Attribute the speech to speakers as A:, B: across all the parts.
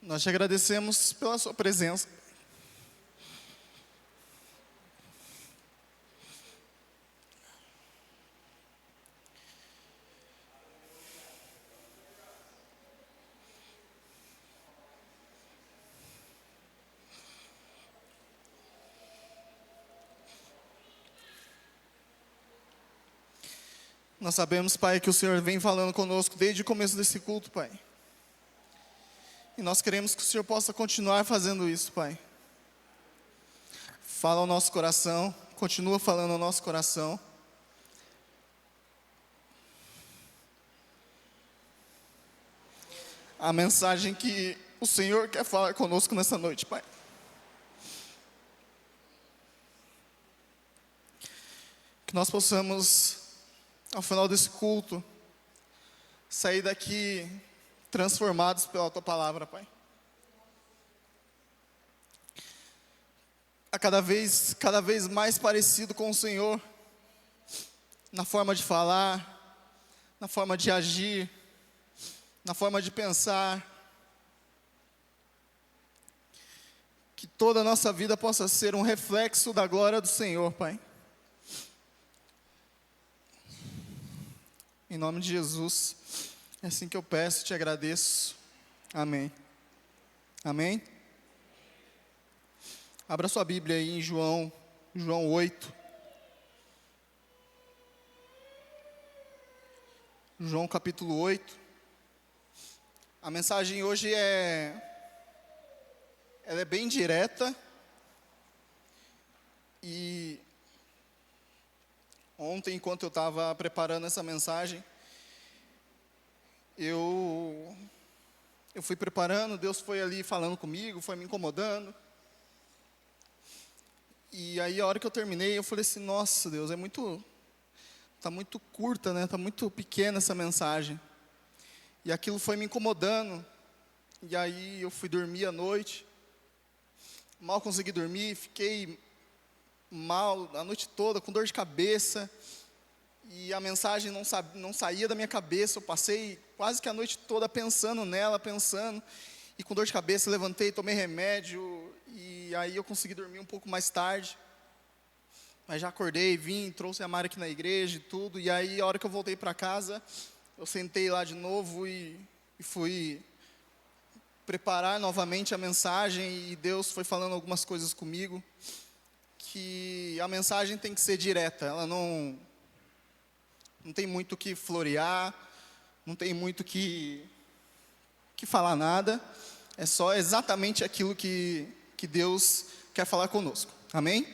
A: Nós te agradecemos pela sua presença. Nós sabemos, Pai, que o Senhor vem falando conosco desde o começo desse culto, Pai. E nós queremos que o Senhor possa continuar fazendo isso, Pai. Fala ao nosso coração, continua falando ao nosso coração. A mensagem que o Senhor quer falar conosco nessa noite, Pai. Que nós possamos, ao final desse culto, sair daqui transformados pela Tua Palavra, Pai. A cada vez mais parecido com o Senhor, na forma de falar, na forma de agir, na forma de pensar. Que toda a nossa vida possa ser um reflexo da glória do Senhor, Pai. Em nome de Jesus, é assim que eu peço e te agradeço. Amém. Amém? Abra sua Bíblia aí em João 8. João capítulo 8. A mensagem hoje ela é bem direta. E ontem, enquanto eu estava preparando essa mensagem, eu fui preparando, Deus foi ali falando comigo, foi me incomodando. E aí, a hora que eu terminei, eu falei assim, nossa, Deus, tá muito curta, né? Tá muito pequena essa mensagem. E aquilo foi me incomodando. E aí, eu fui dormir à noite. Mal consegui dormir, fiquei mal a noite toda, com dor de cabeça. E a mensagem não saía da minha cabeça. Eu passei quase que a noite toda pensando nela, e com dor de cabeça levantei, tomei remédio, e aí eu consegui dormir um pouco mais tarde. Mas já acordei, trouxe a Mari aqui na igreja e tudo, e aí a hora que eu voltei para casa, eu sentei lá de novo e fui preparar novamente a mensagem, e Deus foi falando algumas coisas comigo, que a mensagem tem que ser direta, ela não tem muito o que florear, não tem muito o que falar nada, é só exatamente aquilo que Deus quer falar conosco, amém?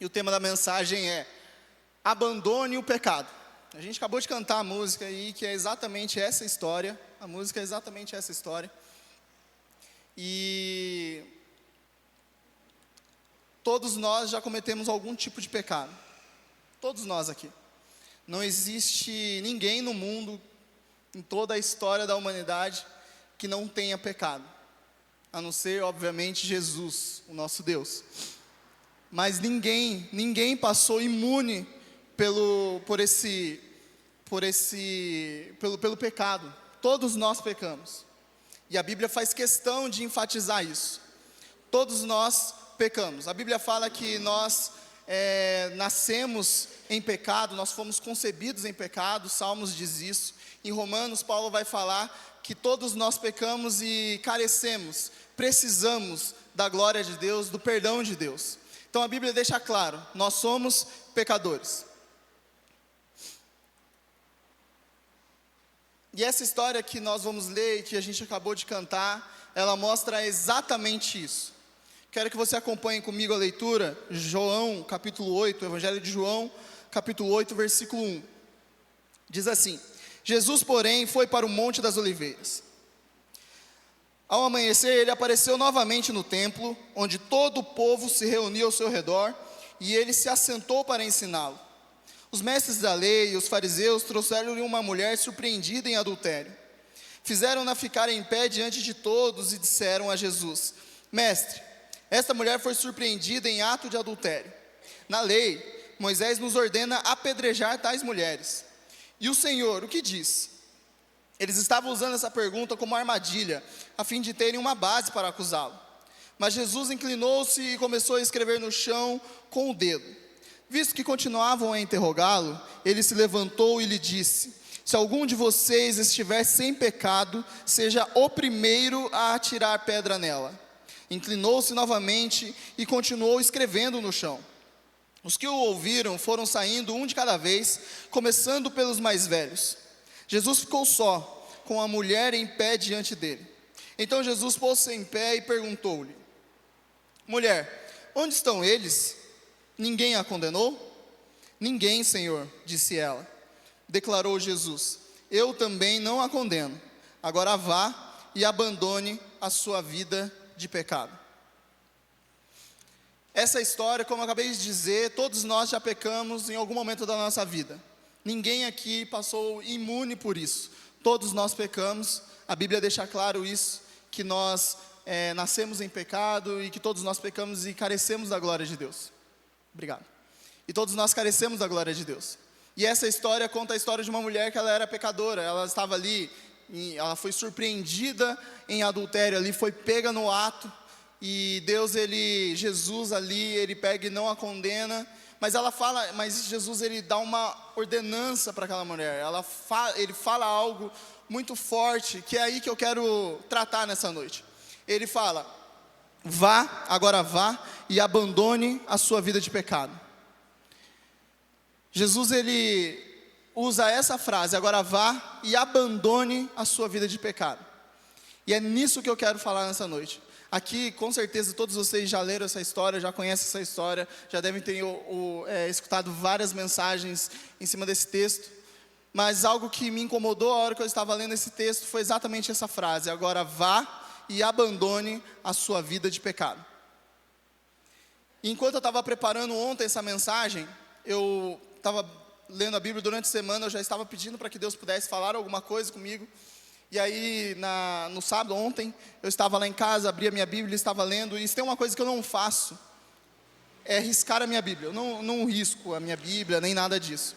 A: E o tema da mensagem é: abandone o pecado. A gente acabou de cantar a música aí, que é exatamente essa história, a música é exatamente essa história, e todos nós já cometemos algum tipo de pecado, todos nós aqui. Não existe ninguém no mundo, em toda a história da humanidade, que não tenha pecado, a não ser, obviamente, Jesus, o nosso Deus. Mas ninguém passou imune pelo pecado. Todos nós pecamos. E a Bíblia faz questão de enfatizar isso. Todos nós pecamos. A Bíblia fala que nós nascemos em pecado, nós fomos concebidos em pecado, Salmos diz isso. Em Romanos, Paulo vai falar que todos nós pecamos e carecemos, precisamos da glória de Deus, do perdão de Deus. Então a Bíblia deixa claro, nós somos pecadores. E essa história que nós vamos ler e que a gente acabou de cantar, ela mostra exatamente isso. Quero que você acompanhe comigo a leitura, João capítulo 8, o Evangelho de João, capítulo 8, versículo 1. Diz assim: Jesus, porém, foi para o Monte das Oliveiras. Ao amanhecer, ele apareceu novamente no templo, onde todo o povo se reuniu ao seu redor, e ele se assentou para ensiná-lo. Os mestres da lei e os fariseus trouxeram-lhe uma mulher surpreendida em adultério. Fizeram-na ficar em pé diante de todos e disseram a Jesus: Mestre, esta mulher foi surpreendida em ato de adultério. Na lei, Moisés nos ordena apedrejar tais mulheres. E o Senhor, o que diz? Eles estavam usando essa pergunta como armadilha, a fim de terem uma base para acusá-lo. Mas Jesus inclinou-se e começou a escrever no chão com o dedo. Visto que continuavam a interrogá-lo, ele se levantou e lhe disse: se algum de vocês estiver sem pecado, seja o primeiro a atirar pedra nela. Inclinou-se novamente e continuou escrevendo no chão. Os que o ouviram foram saindo um de cada vez, começando pelos mais velhos. Jesus ficou só, com a mulher em pé diante dele. Então Jesus pôs-se em pé e perguntou-lhe: mulher, onde estão eles? Ninguém a condenou? Ninguém, Senhor, disse ela. Declarou Jesus: eu também não a condeno. Agora vá e abandone a sua vida de pecado. Essa história, como eu acabei de dizer, todos nós já pecamos em algum momento da nossa vida. Ninguém aqui passou imune por isso. Todos nós pecamos. A Bíblia deixa claro isso, que nós nascemos em pecado e que todos nós pecamos e carecemos da glória de Deus. Obrigado. E todos nós carecemos da glória de Deus. E essa história conta a história de uma mulher que ela era pecadora. Ela estava ali, ela foi surpreendida em adultério ali, foi pega no ato. E Jesus ali, ele pega e não a condena. Mas Jesus, ele dá uma ordenança para aquela mulher. Ele fala algo muito forte, que é aí que eu quero tratar nessa noite. Ele fala: agora vá e abandone a sua vida de pecado. Jesus, ele usa essa frase: agora vá e abandone a sua vida de pecado. E é nisso que eu quero falar nessa noite. Aqui, com certeza, todos vocês já leram essa história, já conhecem essa história, já devem ter escutado várias mensagens em cima desse texto. Mas algo que me incomodou a hora que eu estava lendo esse texto foi exatamente essa frase: agora vá e abandone a sua vida de pecado. E enquanto eu estava preparando ontem essa mensagem, eu estava lendo a Bíblia durante a semana, eu já estava pedindo para que Deus pudesse falar alguma coisa comigo. E aí, no sábado, ontem, eu estava lá em casa, abri a minha Bíblia, estava lendo, e se tem uma coisa que eu não faço, é riscar a minha Bíblia. Eu não risco a minha Bíblia, nem nada disso.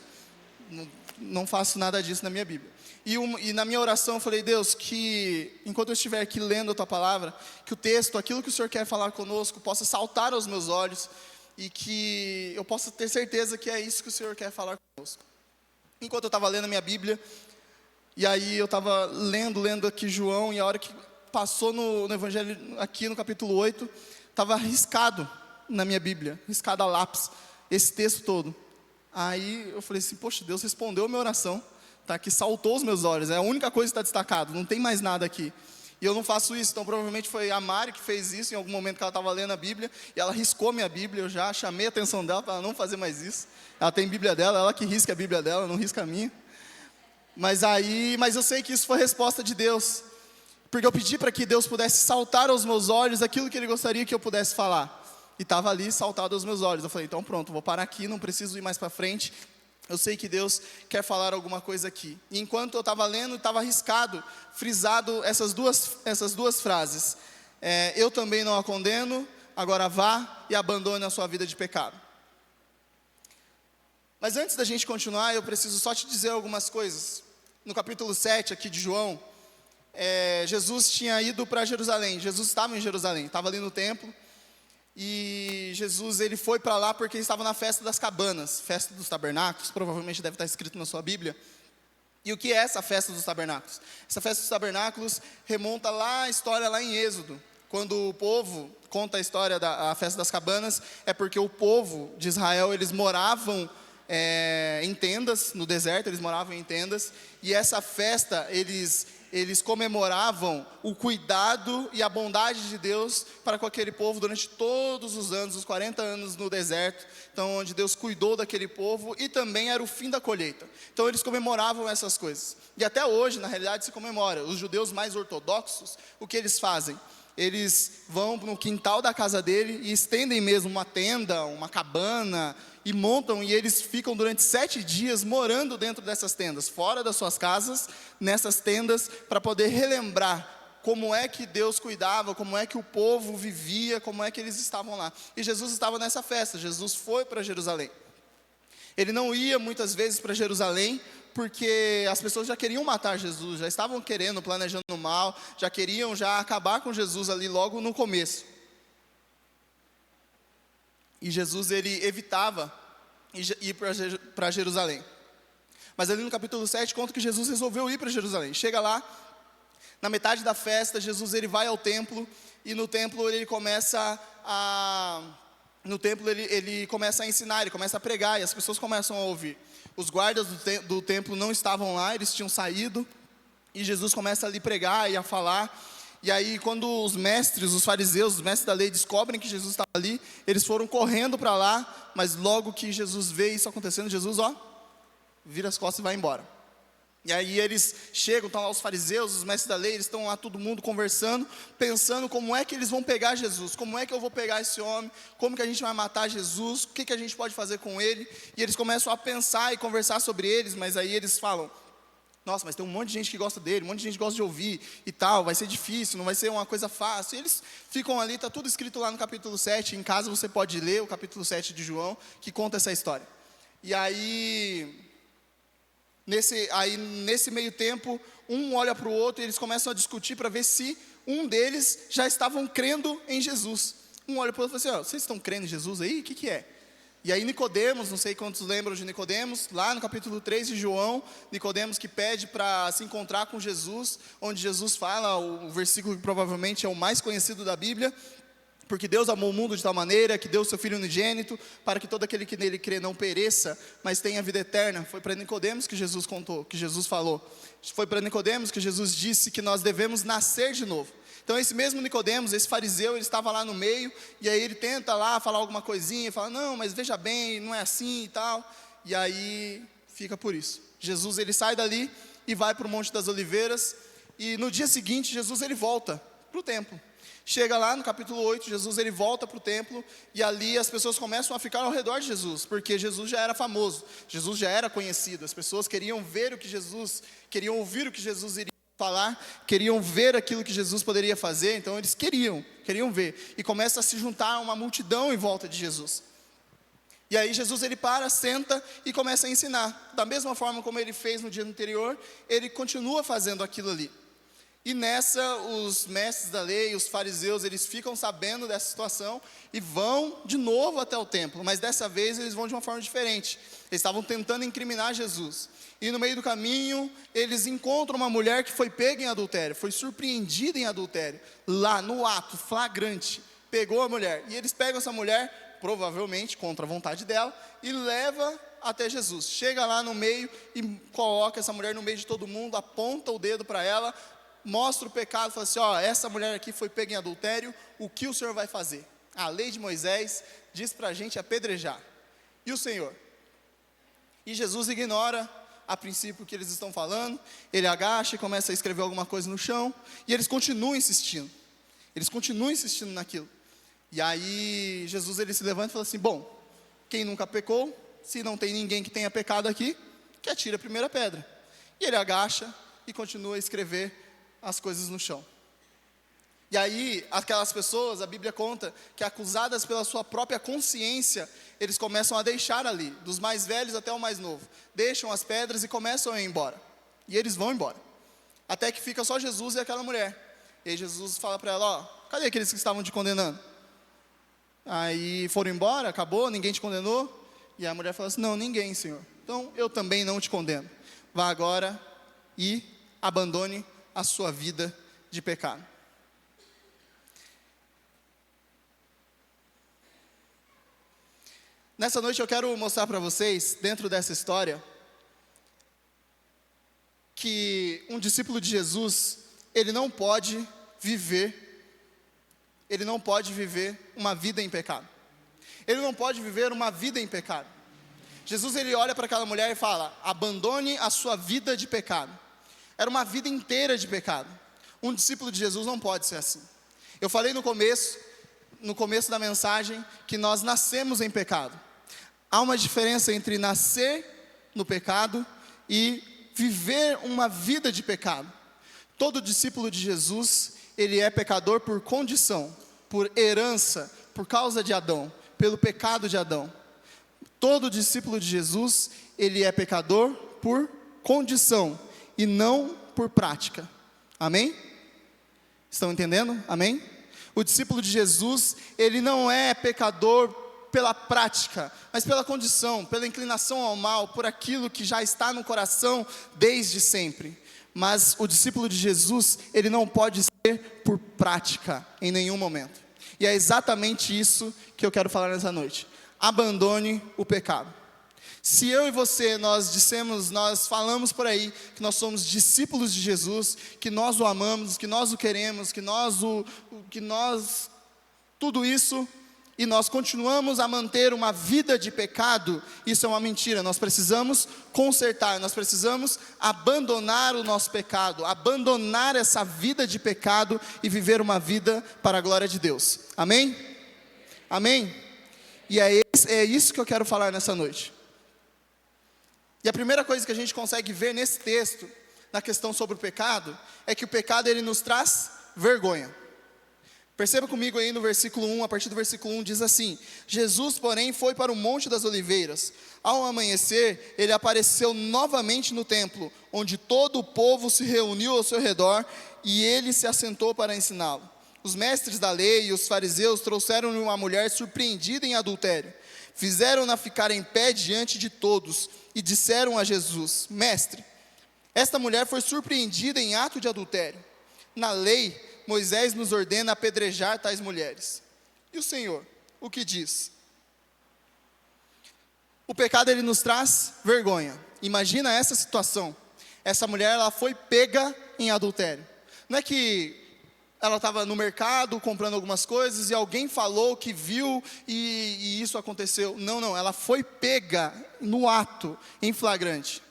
A: Não faço nada disso na minha Bíblia. E na minha oração eu falei: Deus, que enquanto eu estiver aqui lendo a Tua Palavra, que o texto, aquilo que o Senhor quer falar conosco, possa saltar aos meus olhos, e que eu possa ter certeza que é isso que o Senhor quer falar conosco. Enquanto eu estava lendo a minha Bíblia, e aí eu estava lendo aqui João, e a hora que passou no Evangelho, aqui no capítulo 8, estava riscado na minha Bíblia, riscado a lápis, esse texto todo. Aí eu falei assim: poxa, Deus respondeu a minha oração, tá? Que saltou os meus olhos, é a única coisa que está destacado, não tem mais nada aqui. E eu não faço isso, então provavelmente foi a Mari que fez isso em algum momento que ela estava lendo a Bíblia, e ela riscou minha Bíblia. Eu já chamei a atenção dela para ela não fazer mais isso. Ela tem Bíblia dela, ela que risca a Bíblia dela, não risca a minha. Mas eu sei que isso foi resposta de Deus, porque eu pedi para que Deus pudesse saltar aos meus olhos aquilo que Ele gostaria que eu pudesse falar, e estava ali saltado aos meus olhos. Eu falei: então pronto, vou parar aqui, não preciso ir mais para frente, eu sei que Deus quer falar alguma coisa aqui. E enquanto eu estava lendo, estava riscado, frisado essas duas frases: eu também não a condeno, agora vá e abandone a sua vida de pecado. Mas antes da gente continuar, eu preciso só te dizer algumas coisas. No capítulo 7 aqui de João, Jesus tinha ido para Jerusalém. Jesus estava em Jerusalém, estava ali no templo. E Jesus, ele foi para lá porque ele estava na festa das cabanas, festa dos tabernáculos, provavelmente deve estar escrito na sua Bíblia. E o que é essa festa dos tabernáculos? Essa festa dos tabernáculos remonta lá a história lá em Êxodo. Quando o povo conta a história da festa das cabanas, é porque o povo de Israel, eles moravam em tendas, no deserto, eles moravam em tendas, e essa festa, eles comemoravam o cuidado e a bondade de Deus para com aquele povo durante todos os anos, os 40 anos no deserto, então onde Deus cuidou daquele povo, e também era o fim da colheita. Então eles comemoravam essas coisas, e até hoje na realidade se comemora. Os judeus mais ortodoxos, o que eles fazem? Eles vão no quintal da casa dele e estendem mesmo uma tenda, uma cabana, e montam, e eles ficam durante 7 dias morando dentro dessas tendas, fora das suas casas, nessas tendas, para poder relembrar como é que Deus cuidava, como é que o povo vivia, como é que eles estavam lá. E Jesus estava nessa festa, Jesus foi para Jerusalém. Ele não ia muitas vezes para Jerusalém, porque as pessoas já queriam matar Jesus, já estavam querendo, planejando mal, já queriam acabar com Jesus ali logo no começo. E Jesus, ele evitava ir para Jerusalém. Mas ali no capítulo 7 conta que Jesus resolveu ir para Jerusalém. Chega lá, na metade da festa, Jesus ele vai ao templo, e no templo ele começa a ensinar, ele começa a pregar, e as pessoas começam a ouvir. Os guardas do templo não estavam lá, eles tinham saído, e Jesus começa ali a pregar e a falar. E aí quando os mestres, os fariseus, os mestres da lei descobrem que Jesus estava ali, eles foram correndo para lá, mas logo que Jesus vê isso acontecendo, Jesus vira as costas e vai embora. E aí eles chegam, estão lá os fariseus, os mestres da lei, eles estão lá todo mundo conversando, pensando como é que eles vão pegar Jesus, como é que eu vou pegar esse homem, como que a gente vai matar Jesus, o que a gente pode fazer com ele. E eles começam a pensar e conversar sobre eles, mas aí eles falam: nossa, mas tem um monte de gente que gosta dele, um monte de gente que gosta de ouvir e tal, vai ser difícil, não vai ser uma coisa fácil. E eles ficam ali, está tudo escrito lá no capítulo 7, em casa você pode ler o capítulo 7 de João, que conta essa história. E aí, nesse meio tempo, um olha para o outro e eles começam a discutir para ver se um deles já estavam crendo em Jesus. Um olha para o outro e fala assim: vocês estão crendo em Jesus aí? O que é? E aí Nicodemos, não sei quantos lembram de Nicodemos, lá no capítulo 3 de João, Nicodemos que pede para se encontrar com Jesus, onde Jesus fala, o versículo que provavelmente é o mais conhecido da Bíblia: porque Deus amou o mundo de tal maneira que deu o seu Filho unigênito, para que todo aquele que nele crê não pereça, mas tenha vida eterna. Foi para Nicodemos que Jesus contou, que Jesus falou. Foi para Nicodemos que Jesus disse que nós devemos nascer de novo. Então esse mesmo Nicodemos, esse fariseu, ele estava lá no meio, e aí ele tenta lá falar alguma coisinha, fala: não, mas veja bem, não é assim e tal. E aí fica por isso. Jesus ele sai dali e vai para o Monte das Oliveiras, e no dia seguinte Jesus ele volta para o templo. Chega lá no capítulo 8, Jesus ele volta para o templo, e ali as pessoas começam a ficar ao redor de Jesus, porque Jesus já era famoso, Jesus já era conhecido, as pessoas queriam ver queriam ouvir o que Jesus iria falar, queriam ver aquilo que Jesus poderia fazer, então eles queriam ver, e começa a se juntar uma multidão em volta de Jesus. E aí Jesus ele para, senta e começa a ensinar, da mesma forma como ele fez no dia anterior, ele continua fazendo aquilo ali. E nessa, os mestres da lei, os fariseus, eles ficam sabendo dessa situação e vão de novo até o templo, mas dessa vez eles vão de uma forma diferente. Eles estavam tentando incriminar Jesus, e no meio do caminho eles encontram uma mulher que foi pega em adultério, foi surpreendida em adultério, lá no ato flagrante, pegou a mulher, e eles pegam essa mulher, provavelmente contra a vontade dela, e leva até Jesus. Chega lá no meio e coloca essa mulher no meio de todo mundo, aponta o dedo para ela, mostra o pecado, fala assim: essa mulher aqui foi pega em adultério, o que o Senhor vai fazer? A lei de Moisés diz para a gente apedrejar. E o Senhor? E Jesus ignora a princípio o que eles estão falando, ele agacha e começa a escrever alguma coisa no chão, e eles continuam insistindo naquilo. E aí Jesus ele se levanta e fala assim: bom, quem nunca pecou, se não tem ninguém que tenha pecado aqui, que atire a primeira pedra. E ele agacha e continua a escrever as coisas no chão. E aí, aquelas pessoas, a Bíblia conta, que acusadas pela sua própria consciência, eles começam a deixar ali, dos mais velhos até o mais novo, deixam as pedras e começam a ir embora. E eles vão embora, até que fica só Jesus e aquela mulher. E aí Jesus fala para ela: cadê aqueles que estavam te condenando? Aí foram embora, acabou, ninguém te condenou? E a mulher fala assim: não, ninguém, Senhor. Então eu também não te condeno. Vá agora e abandone a sua vida de pecado. Nessa noite eu quero mostrar para vocês, dentro dessa história, que um discípulo de Jesus, ele não pode viver uma vida em pecado. Ele não pode viver uma vida em pecado. Jesus ele olha para aquela mulher e fala: abandone a sua vida de pecado. Era uma vida inteira de pecado. Um discípulo de Jesus não pode ser assim. Eu falei no começo da mensagem, que nós nascemos em pecado. Há uma diferença entre nascer no pecado e viver uma vida de pecado. Todo discípulo de Jesus, ele é pecador por condição, por herança, por causa de Adão, pelo pecado de Adão. Todo discípulo de Jesus, ele é pecador por condição e não por prática. Amém? Estão entendendo? Amém? O discípulo de Jesus, ele não é pecador pela prática, mas pela condição, pela inclinação ao mal, por aquilo que já está no coração desde sempre. Mas o discípulo de Jesus, ele não pode ser por prática em nenhum momento. E é exatamente isso que eu quero falar nessa noite. Abandone o pecado. Se eu e você, nós falamos por aí que nós somos discípulos de Jesus, que nós o amamos, que nós o queremos, tudo isso, e nós continuamos a manter uma vida de pecado, isso é uma mentira. Nós precisamos consertar, nós precisamos abandonar o nosso pecado, abandonar essa vida de pecado e viver uma vida para a glória de Deus. Amém? Amém? E é isso que eu quero falar nessa noite. E a primeira coisa que a gente consegue ver nesse texto, na questão sobre o pecado, é que o pecado ele nos traz vergonha. Perceba comigo aí no versículo 1, a partir do versículo 1 diz assim: Jesus, porém, foi para o Monte das Oliveiras. Ao amanhecer, ele apareceu novamente no templo, onde todo o povo se reuniu ao seu redor, e ele se assentou para ensiná-lo. Os mestres da lei e os fariseus trouxeram-lhe uma mulher surpreendida em adultério. Fizeram-na ficar em pé diante de todos, e disseram a Jesus: Mestre, esta mulher foi surpreendida em ato de adultério. Na lei, Moisés nos ordena apedrejar tais mulheres. E o Senhor, o que diz? O pecado ele nos traz vergonha. Imagina essa situação. Essa mulher ela foi pega em adultério. Não é que ela estava no mercado comprando algumas coisas e alguém falou que viu e isso aconteceu. Não, ela foi pega no ato, em flagrante.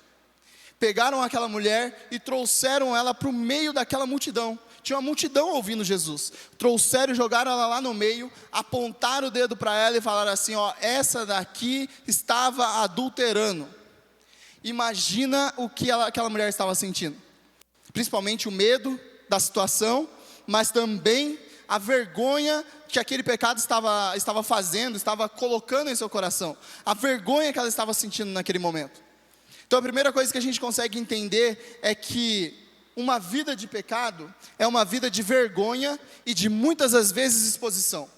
A: Pegaram aquela mulher e trouxeram ela para o meio daquela multidão. Tinha uma multidão ouvindo Jesus. Trouxeram e jogaram ela lá no meio, apontaram o dedo para ela e falaram assim: ó, essa daqui estava adulterando. Imagina o que aquela mulher estava sentindo. Principalmente o medo da situação, mas também a vergonha que aquele pecado estava fazendo, estava colocando em seu coração. A vergonha que ela estava sentindo naquele momento. Então a primeira coisa que a gente consegue entender é que uma vida de pecado é uma vida de vergonha e de muitas das vezes exposição.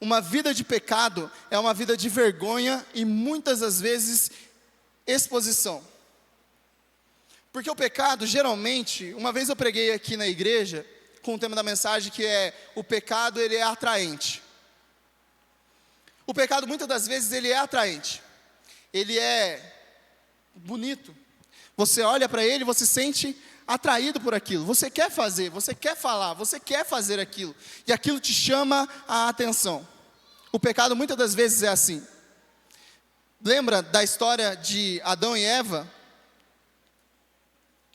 A: Uma vida de pecado é uma vida de vergonha e muitas das vezes exposição. Porque o pecado, geralmente, uma vez eu preguei aqui na igreja, com o tema da mensagem que é: o pecado ele é atraente. O pecado muitas das vezes ele é atraente. Ele é bonito. Você olha para ele, você sente atraído por aquilo. Você quer fazer, você quer falar, você quer fazer aquilo. E aquilo te chama a atenção. O pecado muitas das vezes é assim. Lembra da história de Adão e Eva?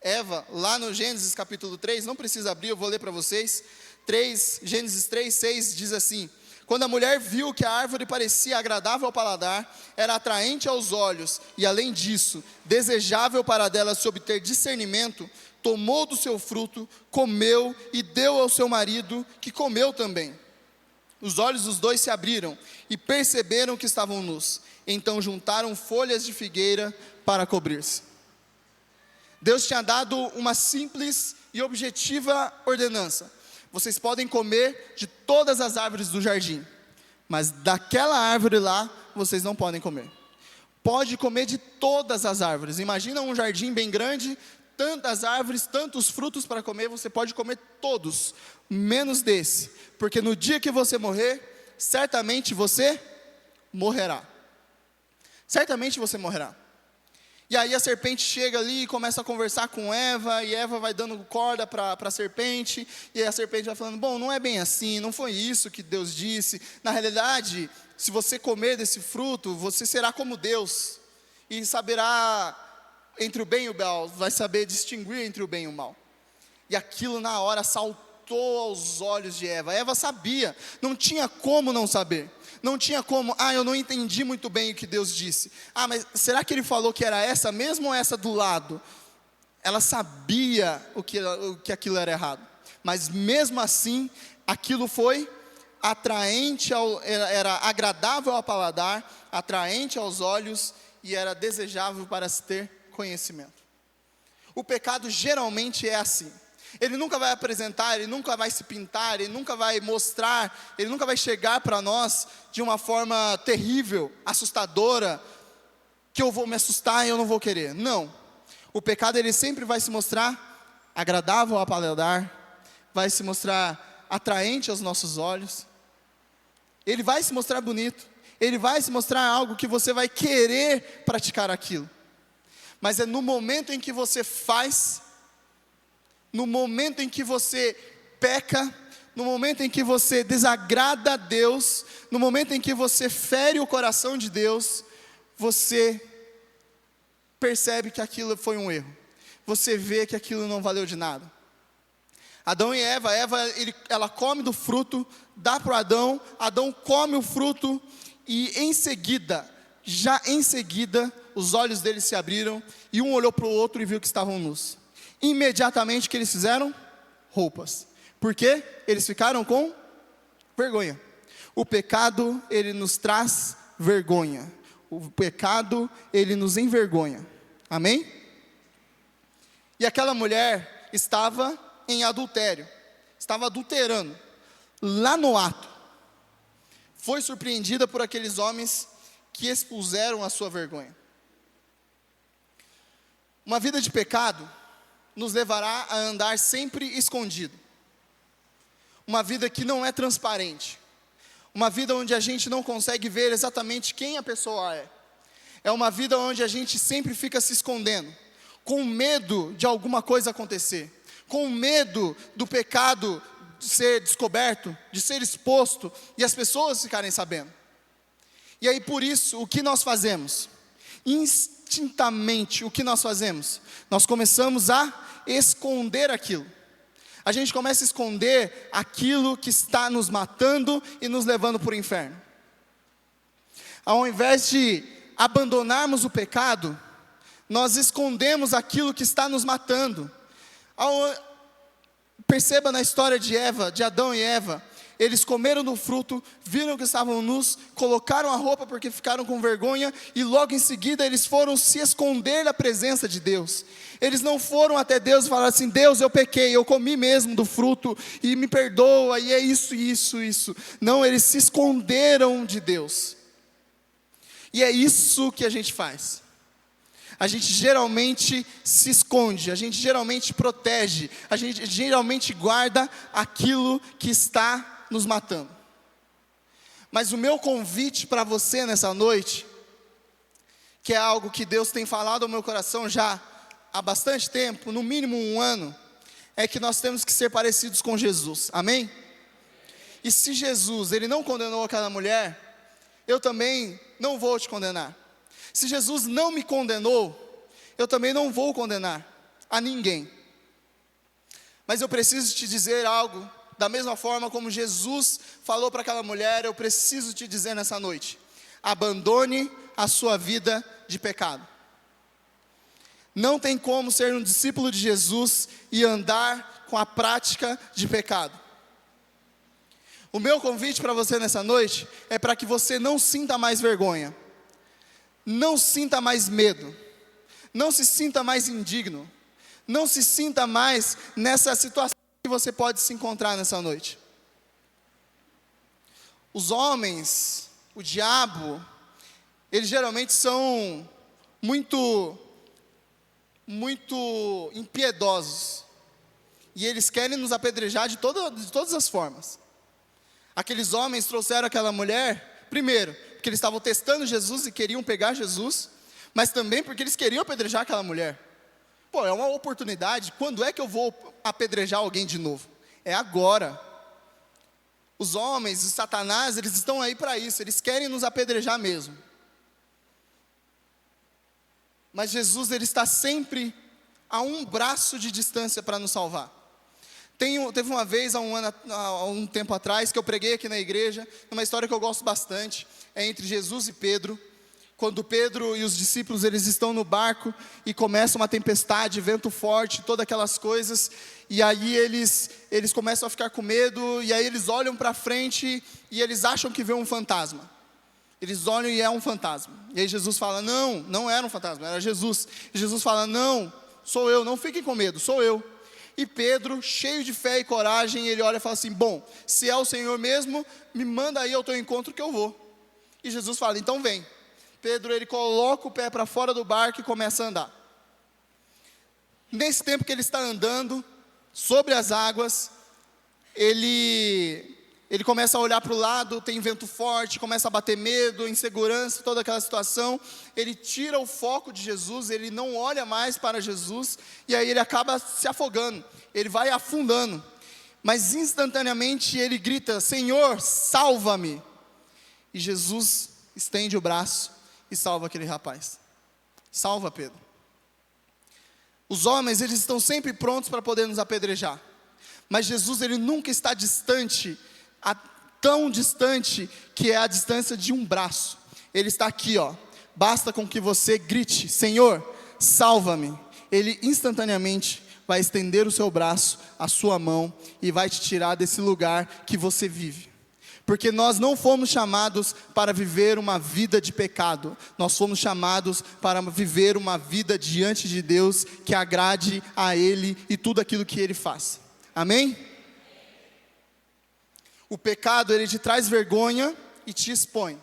A: Eva, lá no Gênesis capítulo 3, não precisa abrir, eu vou ler para vocês. Gênesis 3, 6 diz assim: quando a mulher viu que a árvore parecia agradável ao paladar, era atraente aos olhos, e além disso, desejável para dela se obter discernimento, tomou do seu fruto, comeu e deu ao seu marido, que comeu também. Os olhos dos dois se abriram e perceberam que estavam nus. Então juntaram folhas de figueira para cobrir-se. Deus tinha dado uma simples e objetiva ordenança: vocês podem comer de todas as árvores do jardim, mas daquela árvore lá, vocês não podem comer. Pode comer de todas as árvores. Imagina um jardim bem grande, tantas árvores, tantos frutos para comer, você pode comer todos, menos desse, porque no dia que você morrer, certamente você morrerá. Certamente você morrerá. E aí a serpente chega ali e começa a conversar com Eva, e Eva vai dando corda para a serpente, e aí a serpente vai falando: bom, não é bem assim, não foi isso que Deus disse. Na realidade, se você comer desse fruto, você será como Deus, e saberá entre o bem e o mal, vai saber distinguir entre o bem e o mal. E aquilo na hora saltou aos olhos de Eva. Eva sabia, não tinha como não saber. Não tinha como: eu não entendi muito bem o que Deus disse. Mas será que ele falou que era essa mesmo ou essa do lado? Ela sabia o que aquilo era errado. Mas mesmo assim, aquilo foi era agradável ao paladar, atraente aos olhos e era desejável para se ter conhecimento. O pecado geralmente é assim. Ele nunca vai apresentar, ele nunca vai se pintar, ele nunca vai mostrar, ele nunca vai chegar para nós de uma forma terrível, assustadora, que eu vou me assustar e eu não vou querer. Não. O pecado ele sempre vai se mostrar agradável ao paladar, vai se mostrar atraente aos nossos olhos. Ele vai se mostrar bonito, ele vai se mostrar algo que você vai querer praticar aquilo. Mas é no momento em que você faz, no momento em que você peca, no momento em que você desagrada a Deus, no momento em que você fere o coração de Deus, você percebe que aquilo foi um erro. Você vê que aquilo não valeu de nada. Adão e Eva, ela come do fruto, dá para Adão come o fruto e já em seguida, os olhos deles se abriram e um olhou para o outro e viu que estavam nus. Imediatamente o que eles fizeram? Roupas. Por quê? Eles ficaram com vergonha. O pecado, ele nos traz vergonha. O pecado, ele nos envergonha. Amém? E aquela mulher estava em adultério. Estava adulterando. Lá no ato. Foi surpreendida por aqueles homens que expuseram a sua vergonha. Uma vida de pecado nos levará a andar sempre escondido. Uma vida que não é transparente. Uma vida onde a gente não consegue ver exatamente quem a pessoa é. É uma vida onde a gente sempre fica se escondendo, com medo de alguma coisa acontecer, com medo do pecado de ser descoberto, de ser exposto e as pessoas ficarem sabendo. E aí por isso, o que nós fazemos? Instintamente, o que nós fazemos? Nós começamos a esconder aquilo. A gente começa a esconder aquilo que está nos matando e nos levando para o inferno. Ao invés de abandonarmos o pecado, nós escondemos aquilo que está nos matando. Perceba na história de Adão e Eva, eles comeram do fruto, viram que estavam nus, colocaram a roupa porque ficaram com vergonha, e logo em seguida eles foram se esconder da presença de Deus. Eles não foram até Deus e falaram assim: Deus, eu pequei, eu comi mesmo do fruto, e me perdoa, e é isso. Não, eles se esconderam de Deus. E é isso que a gente faz. A gente geralmente se esconde, a gente geralmente protege, a gente geralmente guarda aquilo que está nos matando. Mas o meu convite para você nessa noite, que é algo que Deus tem falado ao meu coração já há bastante tempo, no mínimo 1 ano, é que nós temos que ser parecidos com Jesus, amém? E se Jesus, ele não condenou aquela mulher, eu também não vou te condenar. Se Jesus não me condenou, eu também não vou condenar a ninguém. Mas eu preciso te dizer algo, da mesma forma como Jesus falou para aquela mulher, eu preciso te dizer nessa noite: abandone a sua vida de pecado. Não tem como ser um discípulo de Jesus e andar com a prática de pecado. O meu convite para você nessa noite é para que você não sinta mais vergonha. Não sinta mais medo, não se sinta mais indigno, não se sinta mais nessa situação que você pode se encontrar nessa noite. Os homens, o diabo, eles geralmente são muito impiedosos, e eles querem nos apedrejar de todas as formas. Aqueles homens trouxeram aquela mulher, primeiro, porque eles estavam testando Jesus e queriam pegar Jesus, mas também porque eles queriam apedrejar aquela mulher. Pô, é uma oportunidade. Quando é que eu vou apedrejar alguém de novo? É agora. Os homens, os Satanás, eles estão aí para isso, eles querem nos apedrejar mesmo. Mas Jesus, ele está sempre a um braço de distância para nos salvar. Teve uma vez, há um tempo atrás, que eu preguei aqui na igreja, uma história que eu gosto bastante, é entre Jesus e Pedro, quando Pedro e os discípulos eles estão no barco e começa uma tempestade, vento forte, todas aquelas coisas, e aí eles começam a ficar com medo, e aí eles olham para frente e eles acham que vê um fantasma. Eles olham e é um fantasma. E aí Jesus fala: não, não era um fantasma, era Jesus. E Jesus fala: não, sou eu, não fiquem com medo, sou eu. E Pedro, cheio de fé e coragem, ele olha e fala assim: bom, se é o Senhor mesmo, me manda aí ao teu encontro que eu vou. E Jesus fala: então vem. Pedro, ele coloca o pé para fora do barco e começa a andar. Nesse tempo que ele está andando sobre as águas, ele começa a olhar para o lado, tem vento forte, começa a bater medo, insegurança, toda aquela situação. Ele tira o foco de Jesus, ele não olha mais para Jesus, e aí ele acaba se afogando, ele vai afundando. Mas instantaneamente ele grita: Senhor, salva-me! E Jesus estende o braço e salva aquele rapaz. Salva Pedro. Os homens, eles estão sempre prontos para poder nos apedrejar, mas Jesus, ele nunca está distante, tão distante, que é a distância de um braço. Ele está aqui, ó. Basta com que você grite: Senhor, salva-me. Ele instantaneamente vai estender o seu braço, a sua mão, e vai te tirar desse lugar que você vive. Porque nós não fomos chamados para viver uma vida de pecado, nós fomos chamados para viver uma vida diante de Deus, que agrade a Ele e tudo aquilo que Ele faz. Amém? O pecado, ele te traz vergonha e te expõe.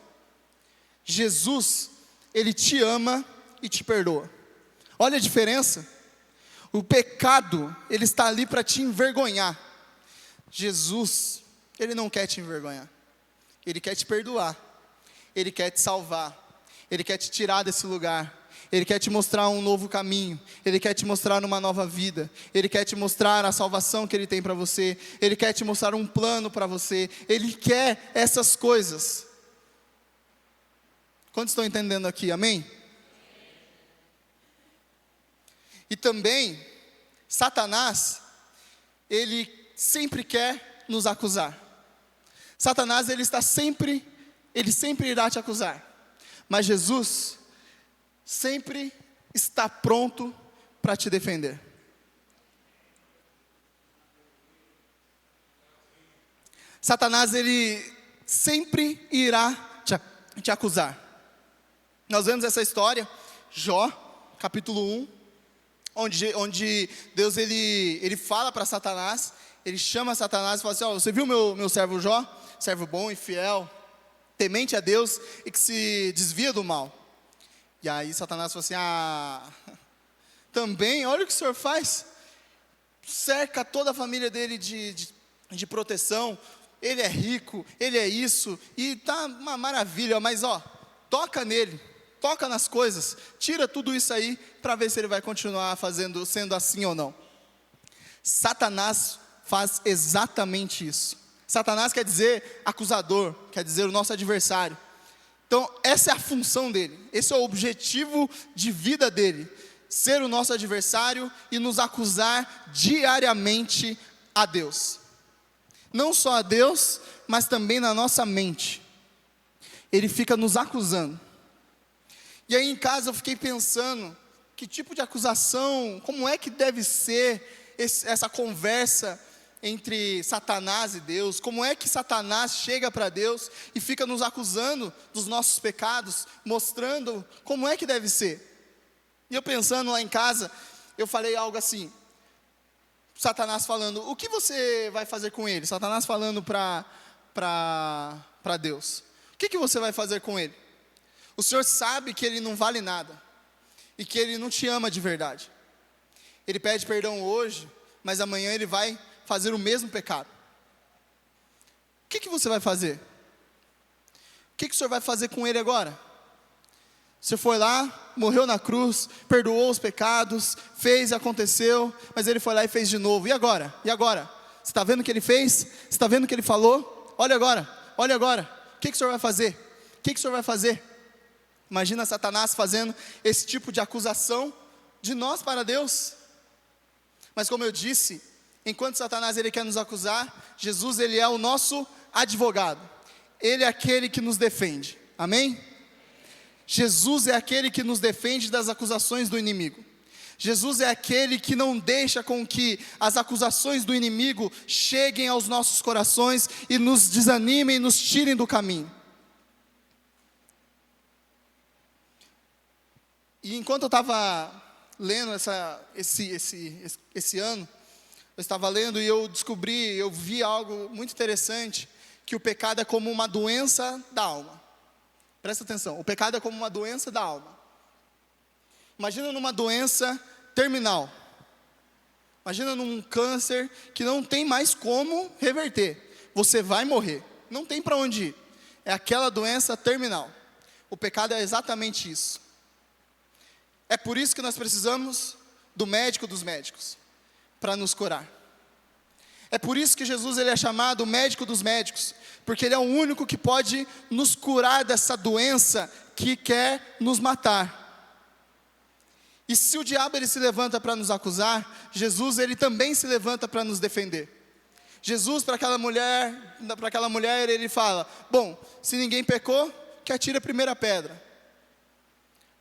A: Jesus, ele te ama e te perdoa. Olha a diferença. O pecado, ele está ali para te envergonhar. Jesus, ele não quer te envergonhar. Ele quer te perdoar. Ele quer te salvar. Ele quer te tirar desse lugar. Ele quer te mostrar um novo caminho. Ele quer te mostrar uma nova vida. Ele quer te mostrar a salvação que Ele tem para você. Ele quer te mostrar um plano para você. Ele quer essas coisas. Quantos estão entendendo aqui? Amém? E também, Satanás, ele sempre quer nos acusar. Satanás, ele sempre irá te acusar. Mas Jesus sempre está pronto para te defender. Satanás, ele sempre irá te acusar. Nós vemos essa história, Jó, capítulo 1, onde Deus ele fala para Satanás, ele chama Satanás e fala assim: ó, você viu meu servo Jó? Servo bom e fiel, temente a Deus e que se desvia do mal. E aí Satanás falou assim: também, olha o que o senhor faz, cerca toda a família dele de proteção, ele é rico, ele é isso, e tá uma maravilha, mas toca nele, toca nas coisas, tira tudo isso aí, para ver se ele vai continuar sendo assim ou não. Satanás faz exatamente isso. Satanás quer dizer acusador, quer dizer o nosso adversário. Então essa é a função dele, esse é o objetivo de vida dele, ser o nosso adversário e nos acusar diariamente a Deus. Não só a Deus, mas também na nossa mente. Ele fica nos acusando. E aí em casa eu fiquei pensando, que tipo de acusação, como é que deve ser essa conversa entre Satanás e Deus? Como é que Satanás chega para Deus e fica nos acusando dos nossos pecados, mostrando como é que deve ser? E eu pensando lá em casa, eu falei algo assim, Satanás falando: o que você vai fazer com ele? Satanás falando para Deus: o que você vai fazer com ele? O Senhor sabe que ele não vale nada, e que ele não te ama de verdade. Ele pede perdão hoje, mas amanhã ele vai fazer o mesmo pecado. O que você vai fazer? O que o Senhor vai fazer com ele agora? Você foi lá, morreu na cruz, perdoou os pecados, fez e aconteceu, mas ele foi lá e fez de novo. E agora? E agora? Você está vendo o que ele fez? Você está vendo o que ele falou? Olha agora, olha agora. O que o Senhor vai fazer? O que o Senhor vai fazer? Imagina Satanás fazendo esse tipo de acusação de nós para Deus. Mas como eu disse, enquanto Satanás ele quer nos acusar, Jesus ele é o nosso advogado. Ele é aquele que nos defende. Amém? Jesus é aquele que nos defende das acusações do inimigo. Jesus é aquele que não deixa com que as acusações do inimigo cheguem aos nossos corações e nos desanimem e nos tirem do caminho. E enquanto eu estava lendo esse ano, eu estava lendo e eu vi algo muito interessante, que o pecado é como uma doença da alma. Presta atenção, o pecado é como uma doença da alma. Imagina numa doença terminal. Imagina num câncer que não tem mais como reverter. Você vai morrer, não tem para onde ir. É aquela doença terminal. O pecado é exatamente isso. É por isso que nós precisamos do médico dos médicos, para nos curar. É por isso que Jesus ele é chamado o médico dos médicos, porque ele é o único que pode nos curar dessa doença que quer nos matar. E se o diabo ele se levanta para nos acusar, Jesus ele também se levanta para nos defender. Jesus para aquela mulher ele fala: bom, se ninguém pecou, que atire a primeira pedra.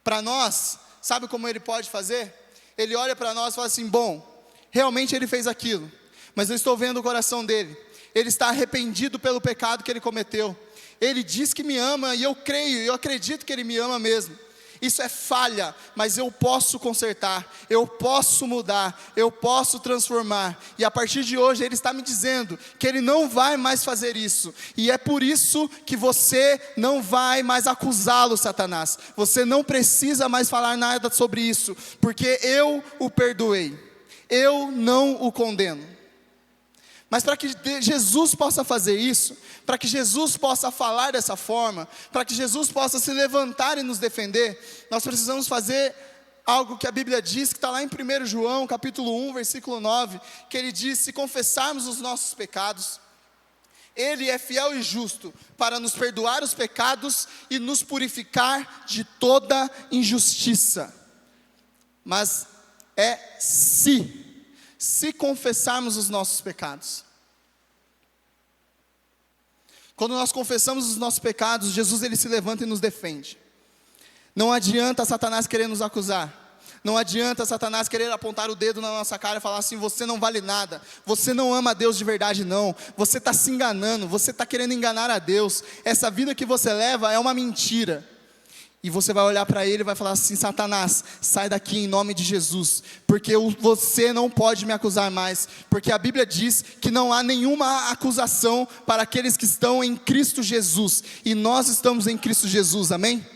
A: Para nós, sabe como ele pode fazer? Ele olha para nós e fala assim: bom, realmente ele fez aquilo, mas eu estou vendo o coração dele. Ele está arrependido pelo pecado que ele cometeu. Ele diz que me ama e eu creio, eu acredito que ele me ama mesmo. Isso é falha, mas eu posso consertar, eu posso mudar, eu posso transformar. E a partir de hoje ele está me dizendo que ele não vai mais fazer isso. E é por isso que você não vai mais acusá-lo, Satanás. Você não precisa mais falar nada sobre isso, porque eu o perdoei, eu não o condeno. Mas para que Jesus possa fazer isso, para que Jesus possa falar dessa forma, para que Jesus possa se levantar e nos defender, nós precisamos fazer algo que a Bíblia diz, que está lá em 1 João, capítulo 1, versículo 9, que ele diz: se confessarmos os nossos pecados, Ele é fiel e justo para nos perdoar os pecados e nos purificar de toda injustiça. Mas é se confessarmos os nossos pecados. Quando nós confessamos os nossos pecados, Jesus ele se levanta e nos defende. Não adianta Satanás querer nos acusar. Não adianta Satanás querer apontar o dedo na nossa cara e falar assim: você não vale nada, você não ama a Deus de verdade não, você está se enganando, você está querendo enganar a Deus, essa vida que você leva é uma mentira. E você vai olhar para ele e vai falar assim: Satanás, sai daqui em nome de Jesus, porque você não pode me acusar mais, porque a Bíblia diz que não há nenhuma acusação para aqueles que estão em Cristo Jesus, e nós estamos em Cristo Jesus, amém?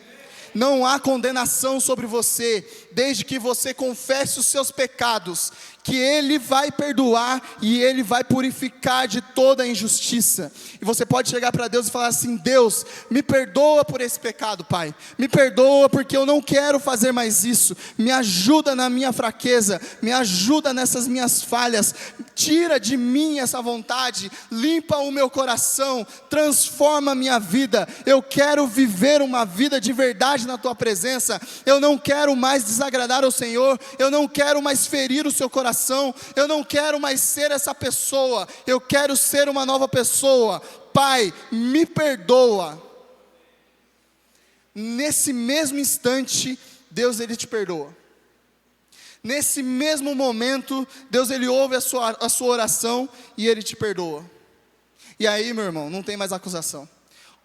A: Não há condenação sobre você, desde que você confesse os seus pecados, que Ele vai perdoar e Ele vai purificar de toda a injustiça. E você pode chegar para Deus e falar assim: Deus, me perdoa por esse pecado, Pai, me perdoa porque eu não quero fazer mais isso, me ajuda na minha fraqueza, me ajuda nessas minhas falhas, tira de mim essa vontade, limpa o meu coração, transforma a minha vida. Eu quero viver uma vida de verdade na Tua presença, eu não quero mais desagradar ao Senhor, eu não quero mais ferir o seu coração, eu não quero mais ser essa pessoa, eu quero ser uma nova pessoa. Pai, me perdoa. Nesse mesmo instante, Deus ele te perdoa. Nesse mesmo momento, Deus ele ouve a sua oração e Ele te perdoa. E aí, meu irmão, não tem mais acusação.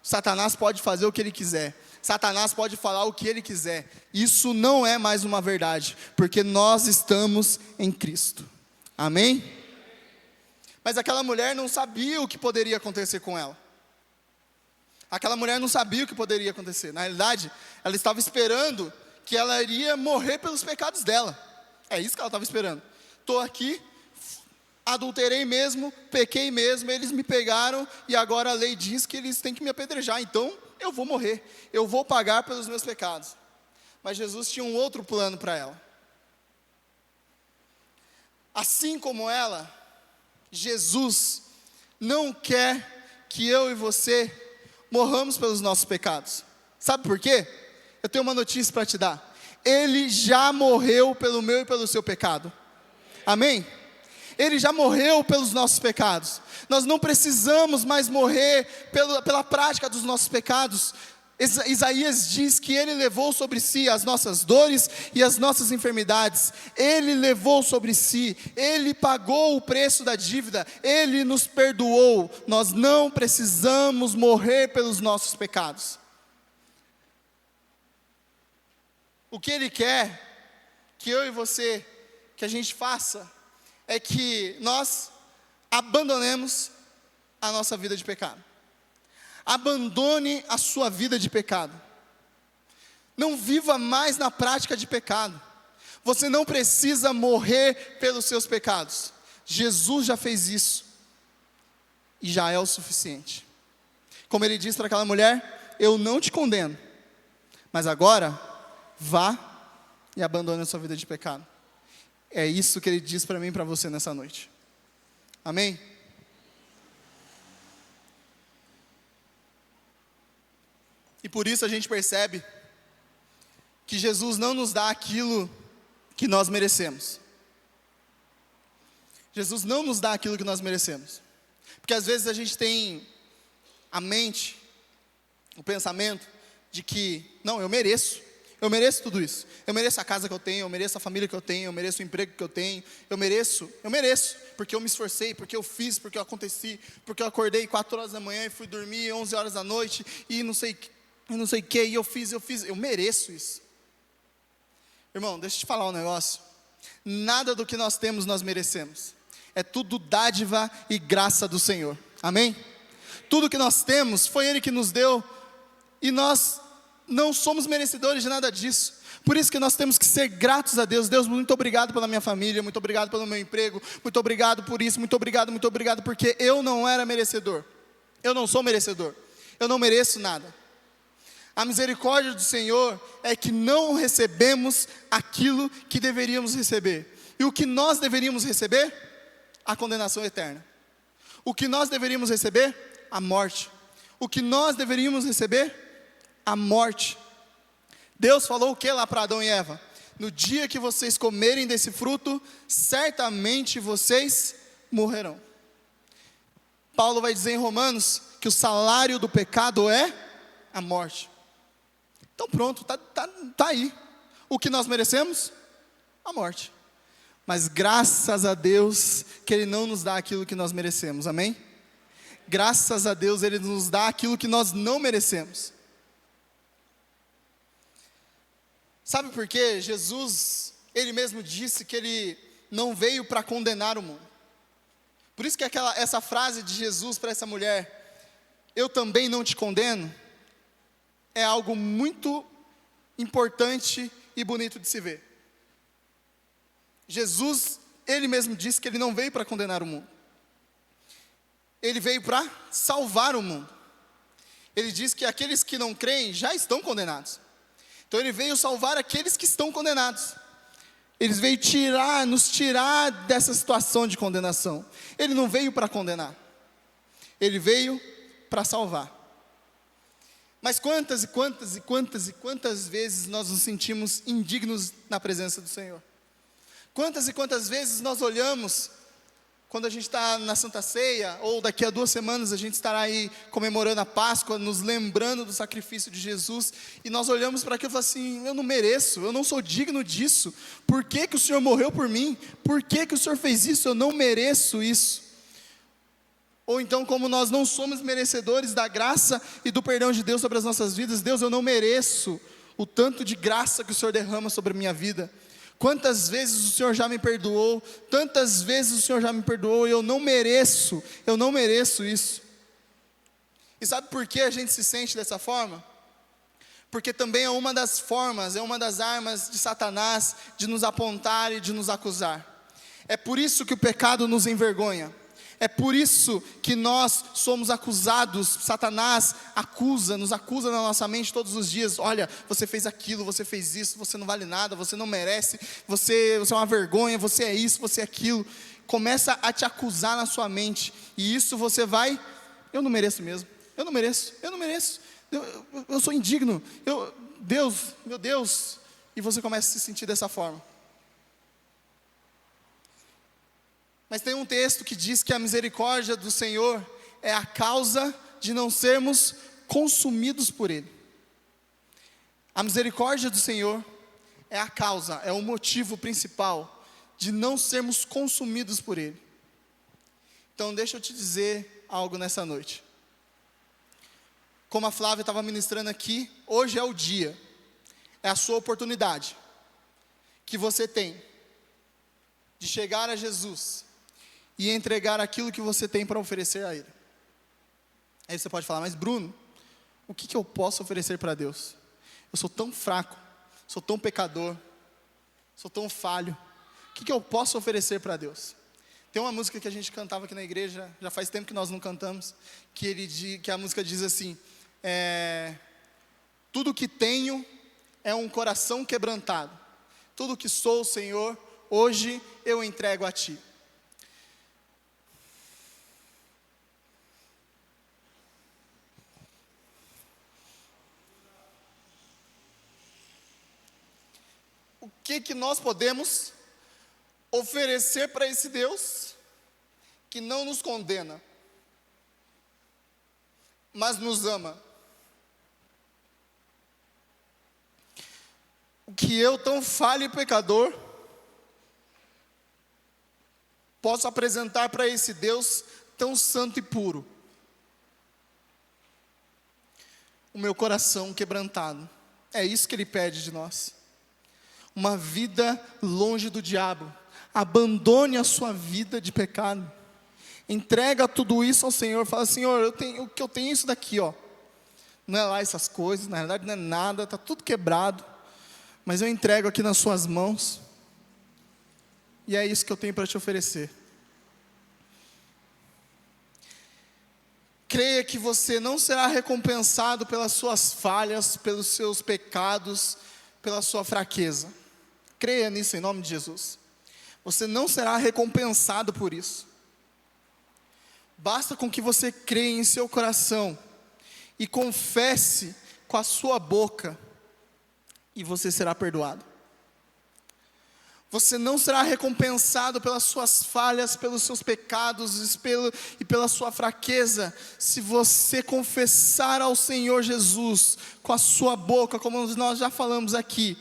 A: Satanás pode fazer o que ele quiser, Satanás pode falar o que ele quiser, isso não é mais uma verdade, porque nós estamos em Cristo, amém? Mas aquela mulher não sabia o que poderia acontecer com ela. Aquela mulher não sabia o que poderia acontecer. Na realidade, ela estava esperando que ela iria morrer pelos pecados dela. É isso que ela estava esperando. Estou aqui, adulterei mesmo, pequei mesmo, eles me pegaram e agora a lei diz que eles têm que me apedrejar, então eu vou morrer, eu vou pagar pelos meus pecados. Mas Jesus tinha um outro plano para ela. Assim como ela, Jesus não quer que eu e você morramos pelos nossos pecados. Sabe por quê? Eu tenho uma notícia para te dar. Ele já morreu pelo meu e pelo seu pecado. Amém? Ele já morreu pelos nossos pecados. Nós não precisamos mais morrer pela prática dos nossos pecados. Isaías diz que Ele levou sobre si as nossas dores e as nossas enfermidades. Ele levou sobre si, Ele pagou o preço da dívida, Ele nos perdoou. Nós não precisamos morrer pelos nossos pecados. O que Ele quer que eu e você, que a gente faça, é que nós abandonemos a nossa vida de pecado. Abandone a sua vida de pecado. Não viva mais na prática de pecado. Você não precisa morrer pelos seus pecados. Jesus já fez isso. E já é o suficiente. Como Ele disse para aquela mulher: eu não te condeno. Mas agora, vá e abandone a sua vida de pecado. É isso que Ele diz para mim e para você nessa noite. Amém? E por isso a gente percebe que Jesus não nos dá aquilo que nós merecemos. Jesus não nos dá aquilo que nós merecemos. Porque às vezes a gente tem a mente, o pensamento de que, não, eu mereço tudo isso. Eu mereço a casa que eu tenho, eu mereço a família que eu tenho, eu mereço o emprego que eu tenho, eu mereço, porque eu me esforcei, porque eu fiz, porque eu aconteci, porque eu acordei 4 horas da manhã e fui dormir 11 horas da noite, e não sei o que, e eu fiz, eu mereço isso. Irmão, deixa eu te falar um negócio. Nada do que nós temos nós merecemos. É tudo dádiva e graça do Senhor. Amém? Tudo que nós temos foi Ele que nos deu, e nós não somos merecedores de nada disso. Por isso que nós temos que ser gratos a Deus. Deus, muito obrigado pela minha família, muito obrigado pelo meu emprego, muito obrigado por isso, muito obrigado, porque eu não era merecedor. Eu não sou merecedor. Eu não mereço nada. A misericórdia do Senhor é que não recebemos aquilo que deveríamos receber. E o que nós deveríamos receber? A condenação eterna. O que nós deveríamos receber? A morte. O que nós deveríamos receber? A morte. Deus falou o que lá para Adão e Eva? No dia que vocês comerem desse fruto, certamente vocês morrerão. Paulo vai dizer em Romanos que o salário do pecado é a morte. Então pronto, tá aí. O que nós merecemos? A morte. Mas graças a Deus que Ele não nos dá aquilo que nós merecemos, amém? Graças a Deus Ele nos dá aquilo que nós não merecemos. Sabe por quê? Jesus, Ele mesmo disse que Ele não veio para condenar o mundo. Por isso que essa frase de Jesus para essa mulher, eu também não te condeno, é algo muito importante e bonito de se ver. Jesus, Ele mesmo disse que Ele não veio para condenar o mundo. Ele veio para salvar o mundo. Ele diz que aqueles que não creem já estão condenados. Então Ele veio salvar aqueles que estão condenados. Ele veio nos tirar dessa situação de condenação. Ele não veio para condenar. Ele veio para salvar. Mas quantas vezes nós nos sentimos indignos na presença do Senhor? Quantas e quantas vezes nós olhamos, quando a gente está na Santa Ceia, ou daqui a 2 semanas a gente estará aí comemorando a Páscoa, nos lembrando do sacrifício de Jesus, e nós olhamos para aquilo e falamos assim, eu não mereço, eu não sou digno disso, por que que o Senhor morreu por mim? Por que que o Senhor fez isso? Eu não mereço isso. Ou então, como nós não somos merecedores da graça e do perdão de Deus sobre as nossas vidas, Deus, eu não mereço o tanto de graça que o Senhor derrama sobre a minha vida. Quantas vezes o Senhor já me perdoou, tantas vezes o Senhor já me perdoou, e eu não mereço isso. E sabe por que a gente se sente dessa forma? Porque também é uma das formas, é uma das armas de Satanás de nos apontar e de nos acusar. É por isso que o pecado nos envergonha. É por isso que nós somos acusados. Satanás nos acusa na nossa mente todos os dias. Olha, você fez aquilo, você fez isso, você não vale nada, você não merece, você é uma vergonha, você é isso, você é aquilo. Começa a te acusar na sua mente, e isso você vai, eu não mereço mesmo, eu não mereço, eu sou indigno, meu Deus, e você começa a se sentir dessa forma. Mas tem um texto que diz que a misericórdia do Senhor é a causa de não sermos consumidos por Ele. A misericórdia do Senhor é a causa, é o motivo principal de não sermos consumidos por Ele. Então deixa eu te dizer algo nessa noite. Como a Flávia estava ministrando aqui, hoje é o dia, é a sua oportunidade que você tem de chegar a Jesus e entregar aquilo que você tem para oferecer a Ele. Aí você pode falar, mas Bruno, o que eu posso oferecer para Deus? Eu sou tão fraco, sou tão pecador, sou tão falho. O que eu posso oferecer para Deus? Tem uma música que a gente cantava aqui na igreja, já faz tempo que nós não cantamos, que a música diz assim, tudo que tenho é um coração quebrantado, tudo que sou, Senhor, hoje eu entrego a Ti. O que nós podemos oferecer para esse Deus que não nos condena, mas nos ama? O que eu, tão falho e pecador, posso apresentar para esse Deus tão santo e puro? O meu coração quebrantado. É isso que Ele pede de nós. Uma vida longe do diabo. Abandone a sua vida de pecado. Entrega tudo isso ao Senhor. Fala, Senhor, eu tenho isso daqui, ó. Não é lá essas coisas, na verdade não é nada, está tudo quebrado. Mas eu entrego aqui nas suas mãos. E é isso que eu tenho para te oferecer. Creia que você não será recompensado pelas suas falhas, pelos seus pecados, pela sua fraqueza. Creia nisso em nome de Jesus. Você não será recompensado por isso. Basta com que você creia em seu coração e confesse com a sua boca, e você será perdoado. Você não será recompensado pelas suas falhas, pelos seus pecados e pela sua fraqueza, se você confessar ao Senhor Jesus com a sua boca, como nós já falamos aqui.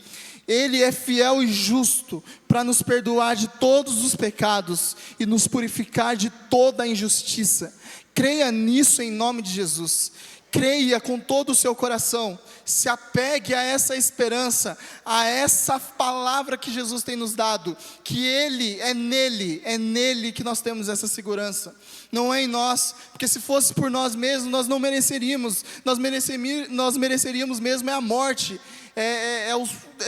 A: Ele é fiel e justo para nos perdoar de todos os pecados e nos purificar de toda a injustiça. Creia nisso em nome de Jesus. Creia com todo o seu coração, se apegue a essa esperança, a essa palavra que Jesus tem nos dado, que é nele que nós temos essa segurança, não é em nós, porque se fosse por nós mesmos, nós não mereceríamos, nós mereceríamos mesmo a morte, é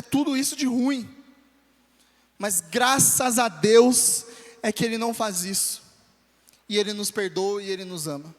A: tudo isso de ruim, mas graças a Deus, é que Ele não faz isso, e Ele nos perdoa e Ele nos ama.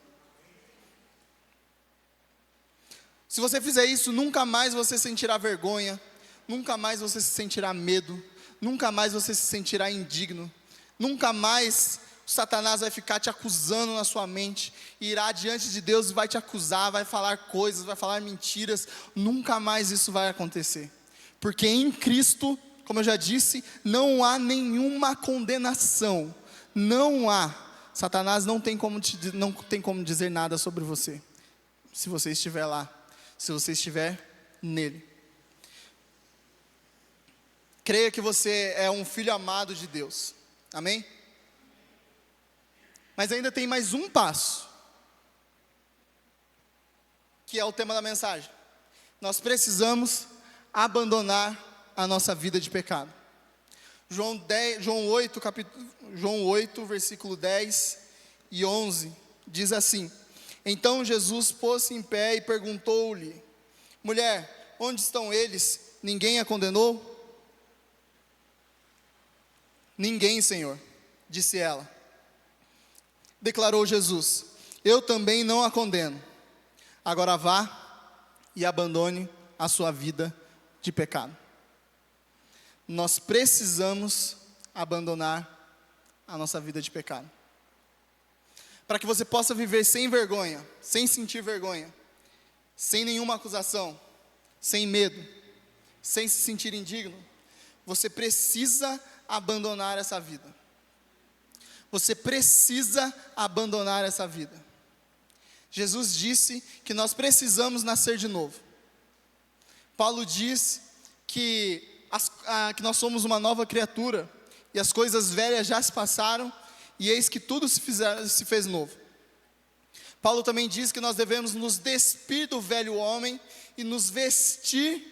A: Se você fizer isso, nunca mais você sentirá vergonha, nunca mais você se sentirá medo, nunca mais você se sentirá indigno, nunca mais o Satanás vai ficar te acusando na sua mente, e irá diante de Deus e vai te acusar, vai falar coisas, vai falar mentiras, nunca mais isso vai acontecer, porque em Cristo, como eu já disse, não há nenhuma condenação, não há, Satanás não tem como dizer nada sobre você, se você estiver lá, se você estiver nele. Creia que você é um filho amado de Deus, amém? Mas ainda tem mais um passo, que é o tema da mensagem. Nós precisamos abandonar a nossa vida de pecado. João 8, versículo 10 e 11, diz assim: Então Jesus pôs-se em pé e perguntou-lhe: Mulher, onde estão eles? Ninguém a condenou? Ninguém, Senhor, disse ela. Declarou Jesus: Eu também não a condeno. Agora vá e abandone a sua vida de pecado. Nós precisamos abandonar a nossa vida de pecado, para que você possa viver sem vergonha, sem sentir vergonha, sem nenhuma acusação, sem medo, sem se sentir indigno. Você precisa abandonar essa vida. Você precisa abandonar essa vida. Jesus disse que nós precisamos nascer de novo. Paulo diz que nós somos uma nova criatura, e as coisas velhas já se passaram, e eis que tudo se fez novo. Paulo também diz que nós devemos nos despir do velho homem e nos vestir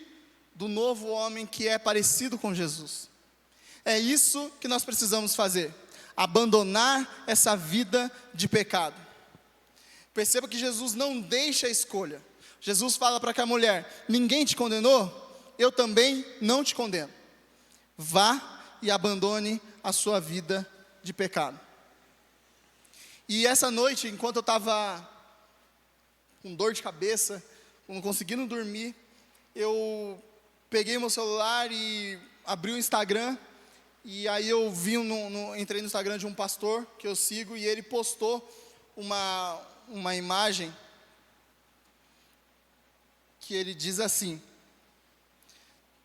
A: do novo homem que é parecido com Jesus. É isso que nós precisamos fazer, abandonar essa vida de pecado. Perceba que Jesus não deixa a escolha. Jesus fala para aquela mulher: ninguém te condenou? Eu também não te condeno. Vá e abandone a sua vida de pecado. E essa noite, enquanto eu estava com dor de cabeça, não conseguindo dormir, eu peguei meu celular e abri o Instagram, e aí eu entrei no Instagram de um pastor que eu sigo, e ele postou uma imagem que ele diz assim: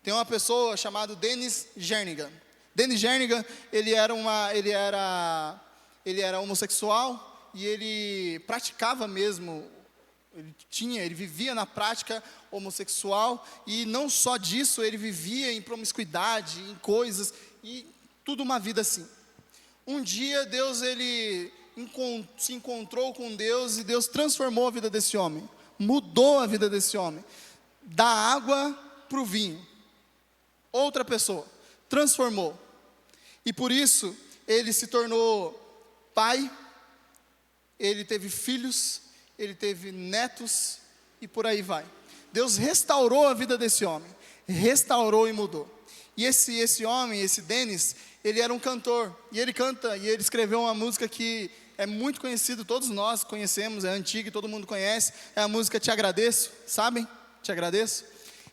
A: tem uma pessoa chamada Dennis Jernigan. Dennis Jernigan, ele era homossexual, e ele praticava mesmo, ele vivia na prática homossexual, e não só disso, ele vivia em promiscuidade, em coisas, e tudo uma vida assim. Um dia Deus, se encontrou com Deus, e Deus transformou a vida desse homem, mudou a vida desse homem, da água para o vinho. Outra pessoa, transformou, e por isso ele se tornou pai, ele teve filhos, ele teve netos, e por aí vai. Deus restaurou a vida desse homem, restaurou e mudou. E esse homem, esse Dennis, ele era um cantor, e ele canta, e ele escreveu uma música que é muito conhecida, todos nós conhecemos, é antiga e todo mundo conhece, é a música Te Agradeço, sabem? Te Agradeço.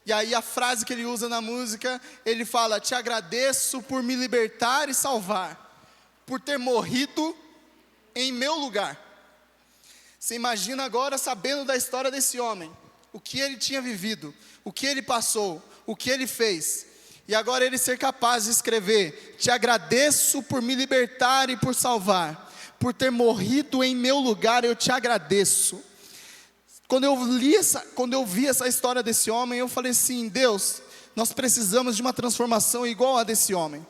A: E aí a frase que ele usa na música, ele fala: te agradeço por me libertar e salvar, por ter morrido em meu lugar. Você imagina agora, sabendo da história desse homem, o que ele tinha vivido, o que ele passou, o que ele fez, e agora ele ser capaz de escrever: te agradeço por me libertar e por salvar, por ter morrido em meu lugar, eu te agradeço. Quando eu vi essa história desse homem, eu falei assim: Deus, nós precisamos de uma transformação igual a desse homem.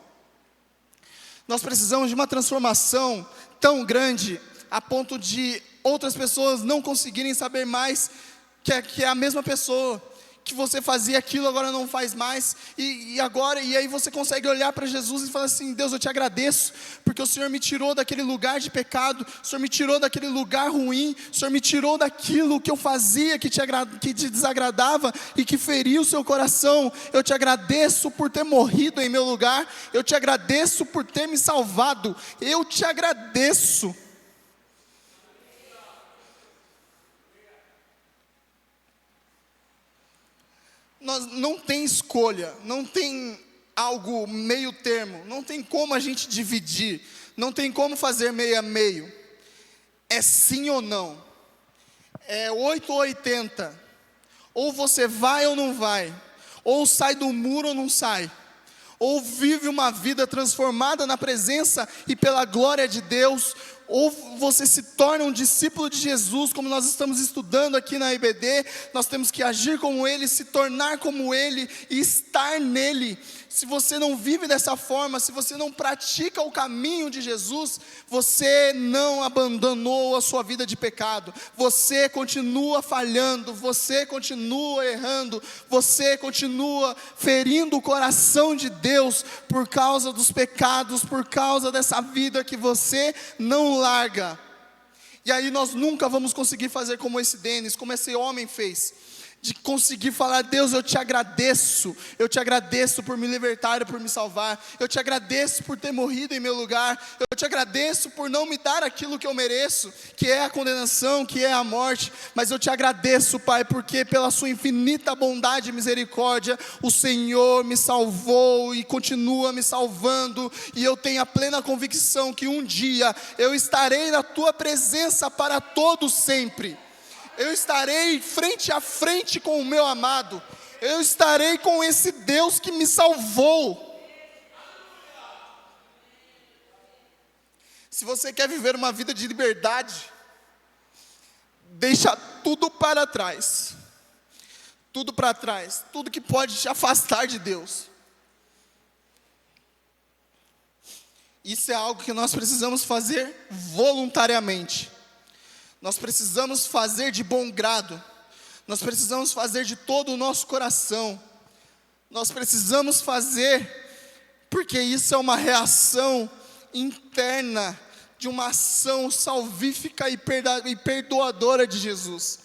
A: Nós precisamos de uma transformação tão grande, a ponto de outras pessoas não conseguirem saber mais que é a mesma pessoa, que você fazia aquilo, agora não faz mais, e aí você consegue olhar para Jesus e falar assim: Deus, eu te agradeço, porque o Senhor me tirou daquele lugar de pecado, o Senhor me tirou daquele lugar ruim, o Senhor me tirou daquilo que eu fazia, que te desagradava, e que feria o seu coração. Eu te agradeço por ter morrido em meu lugar, eu te agradeço por ter me salvado, eu te agradeço. Não tem escolha, não tem algo meio termo, não tem como a gente dividir, não tem como fazer meio a meio. É sim ou não, é 8 ou 80, ou você vai ou não vai, ou sai do muro ou não sai, ou vive uma vida transformada na presença e pela glória de Deus, ou você se torna um discípulo de Jesus, como nós estamos estudando aqui na IBD. Nós temos que agir como Ele, se tornar como Ele e estar nele. Se você não vive dessa forma, se você não pratica o caminho de Jesus, você não abandonou a sua vida de pecado, você continua falhando, você continua errando, você continua ferindo o coração de Deus, por causa dos pecados, por causa dessa vida que você não larga. E aí nós nunca vamos conseguir fazer como esse Dennis, como esse homem fez, de conseguir falar: Deus, eu te agradeço por me libertar e por me salvar, eu te agradeço por ter morrido em meu lugar, eu te agradeço por não me dar aquilo que eu mereço, que é a condenação, que é a morte, mas eu te agradeço, Pai, porque pela sua infinita bondade e misericórdia, o Senhor me salvou e continua me salvando, e eu tenho a plena convicção que um dia eu estarei na tua presença para todo sempre. Eu estarei frente a frente com o meu amado, eu estarei com esse Deus que me salvou. Se você quer viver uma vida de liberdade, deixa tudo para trás, tudo para trás, tudo que pode te afastar de Deus. Isso é algo que nós precisamos fazer voluntariamente. Nós precisamos fazer de bom grado. Nós precisamos fazer de todo o nosso coração. Nós precisamos fazer, porque isso é uma reação interna de uma ação salvífica e perdoadora de Jesus.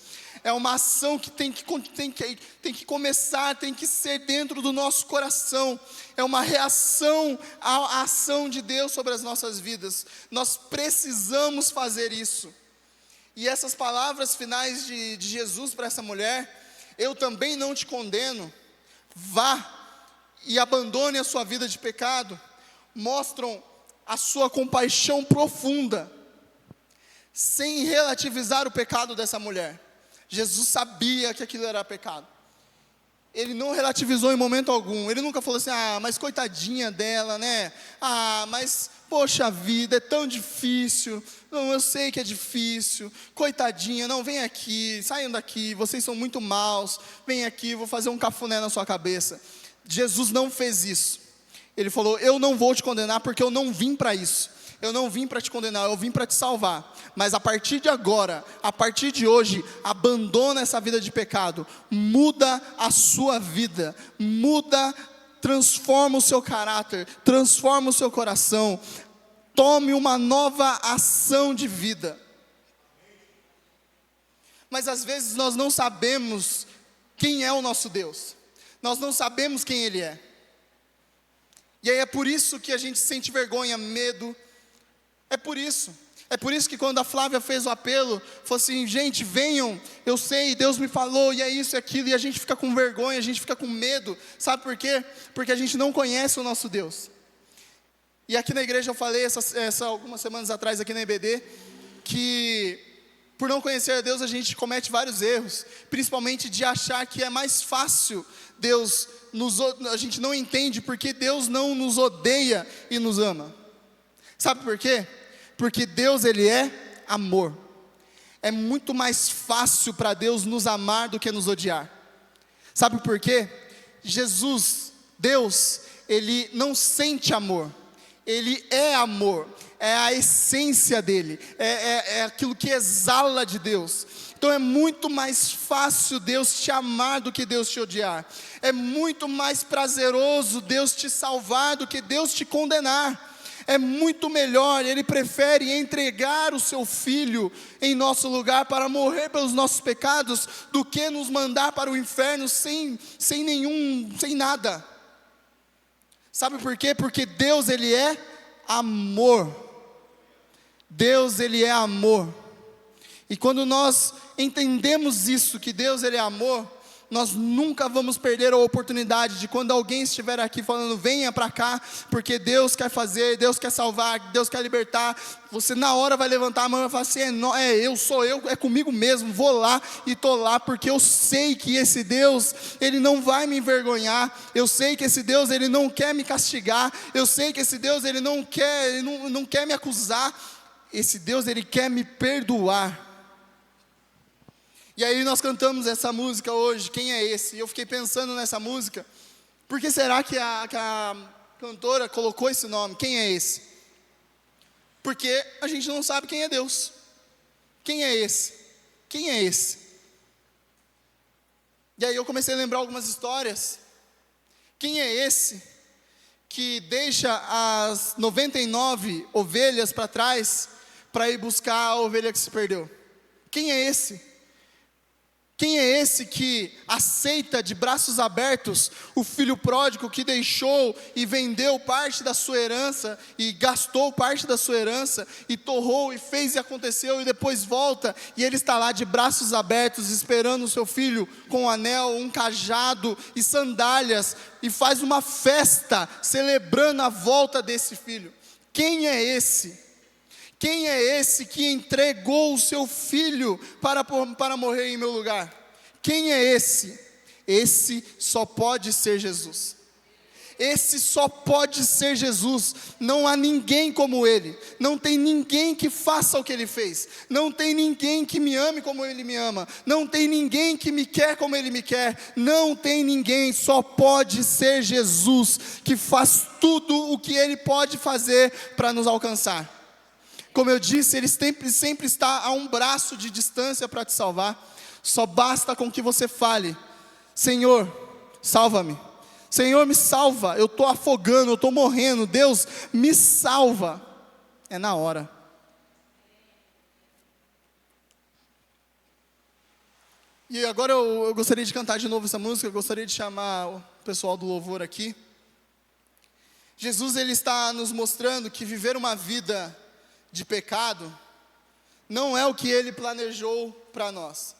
A: É uma ação que tem que começar, tem que ser dentro do nosso coração. É uma reação à ação de Deus sobre as nossas vidas. Nós precisamos fazer isso. E essas palavras finais de Jesus para essa mulher: eu também não te condeno, vá e abandone a sua vida de pecado, mostram a sua compaixão profunda, sem relativizar o pecado dessa mulher. Jesus sabia que aquilo era pecado. Ele não relativizou em momento algum. Ele nunca falou assim: mas coitadinha dela, né? Mas poxa vida, é tão difícil. Não, eu sei que é difícil. Coitadinha, não, vem aqui, saiam daqui, vocês são muito maus. Vem aqui, vou fazer um cafuné na sua cabeça. Jesus não fez isso. Ele falou: eu não vou te condenar, porque eu não vim para isso. Eu não vim para te condenar, eu vim para te salvar. Mas a partir de agora, a partir de hoje, abandona essa vida de pecado. Muda a sua vida. Muda, transforma o seu caráter. Transforma o seu coração. Tome uma nova ação de vida. Mas às vezes nós não sabemos quem é o nosso Deus. Nós não sabemos quem Ele é. E aí é por isso que a gente sente vergonha, medo. É por isso que quando a Flávia fez o apelo, falou assim: gente, venham, eu sei, Deus me falou, e é isso e aquilo, e a gente fica com vergonha, a gente fica com medo. Sabe por quê? Porque a gente não conhece o nosso Deus. E aqui na igreja eu falei, algumas semanas atrás aqui na EBD, que por não conhecer a Deus a gente comete vários erros, principalmente de achar que é mais fácil a gente não entende porque Deus não nos odeia e nos ama. Sabe por quê? Porque Deus, Ele é amor. É muito mais fácil para Deus nos amar do que nos odiar. Sabe por quê? Jesus, Deus, Ele não sente amor. Ele é amor. É a essência dEle. É aquilo que exala de Deus. Então é muito mais fácil Deus te amar do que Deus te odiar. É muito mais prazeroso Deus te salvar do que Deus te condenar. É muito melhor, Ele prefere entregar o seu Filho em nosso lugar para morrer pelos nossos pecados, do que nos mandar para o inferno sem nada. Sabe por quê? Porque Deus, Ele é amor. Deus, Ele é amor. E quando nós entendemos isso, que Deus, Ele é amor, nós nunca vamos perder a oportunidade de, quando alguém estiver aqui falando: venha para cá, porque Deus quer fazer, Deus quer salvar, Deus quer libertar, você na hora vai levantar a mão e vai falar assim: sou eu, é comigo mesmo, vou lá e estou lá, porque eu sei que esse Deus, Ele não vai me envergonhar, eu sei que esse Deus, Ele não quer me castigar, eu sei que esse Deus, Ele não quer me acusar, esse Deus, Ele quer me perdoar. E aí nós cantamos essa música hoje, Quem é Esse? E eu fiquei pensando nessa música, por que será que a cantora colocou esse nome, Quem é Esse? Porque a gente não sabe quem é Deus. Quem é esse? Quem é esse? E aí eu comecei a lembrar algumas histórias. Quem é esse que deixa as 99 ovelhas para trás para ir buscar a ovelha que se perdeu? Quem é esse? Quem é esse que aceita de braços abertos o filho pródigo que deixou e vendeu parte da sua herança e gastou parte da sua herança e torrou e fez e aconteceu, e depois volta e ele está lá de braços abertos esperando o seu filho com um anel, um cajado e sandálias, e faz uma festa celebrando a volta desse filho? Quem é esse? Quem é esse que entregou o seu filho para morrer em meu lugar? Quem é esse? Esse só pode ser Jesus. Esse só pode ser Jesus. Não há ninguém como Ele. Não tem ninguém que faça o que Ele fez. Não tem ninguém que me ame como Ele me ama. Não tem ninguém que me quer como Ele me quer. Não tem ninguém, só pode ser Jesus, que faz tudo o que Ele pode fazer para nos alcançar. Como eu disse, Ele sempre está a um braço de distância para te salvar. Só basta com que você fale: Senhor, salva-me. Senhor, me salva. Eu estou afogando, eu estou morrendo. Deus, me salva. É na hora. E agora eu gostaria de cantar de novo essa música. Eu gostaria de chamar o pessoal do louvor aqui. Jesus, Ele está nos mostrando que viver uma vida de pecado não é o que Ele planejou para nós.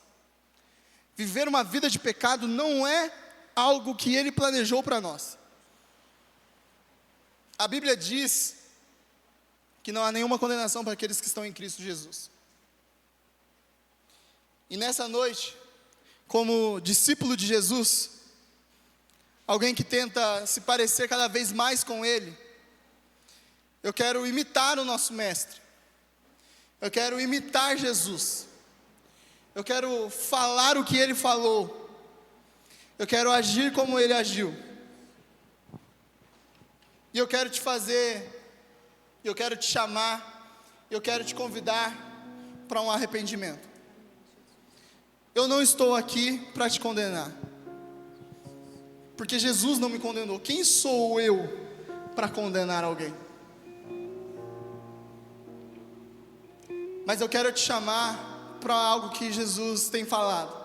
A: Viver uma vida de pecado não é algo que Ele planejou para nós. A Bíblia diz que não há nenhuma condenação para aqueles que estão em Cristo Jesus. E nessa noite, como discípulo de Jesus, alguém que tenta se parecer cada vez mais com Ele, eu quero imitar o nosso Mestre. Eu quero imitar Jesus. Eu quero falar o que Ele falou. Eu quero agir como Ele agiu. E eu quero te chamar, eu quero te convidar para um arrependimento. Eu não estou aqui para te condenar, porque Jesus não me condenou. Quem sou eu para condenar alguém? Mas eu quero te chamar para algo que Jesus tem falado: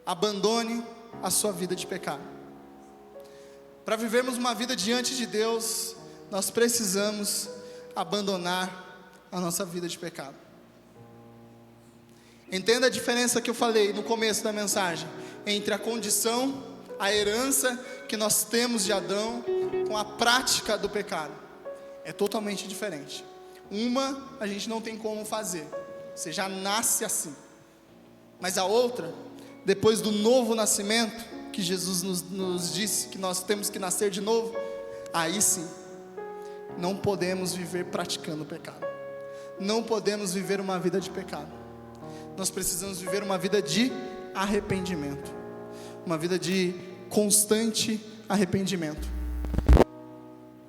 A: abandone a sua vida de pecado. Para vivermos uma vida diante de Deus, nós precisamos abandonar a nossa vida de pecado. Entenda a diferença que eu falei no começo da mensagem, entre a condição, a herança que nós temos de Adão, com a prática do pecado. É totalmente diferente. Uma a gente não tem como fazer, você já nasce assim. Mas a outra, depois do novo nascimento, que Jesus nos disse que nós temos que nascer de novo, aí sim, não podemos viver praticando o pecado. Não podemos viver uma vida de pecado. Nós precisamos viver uma vida de arrependimento. Uma vida de constante arrependimento.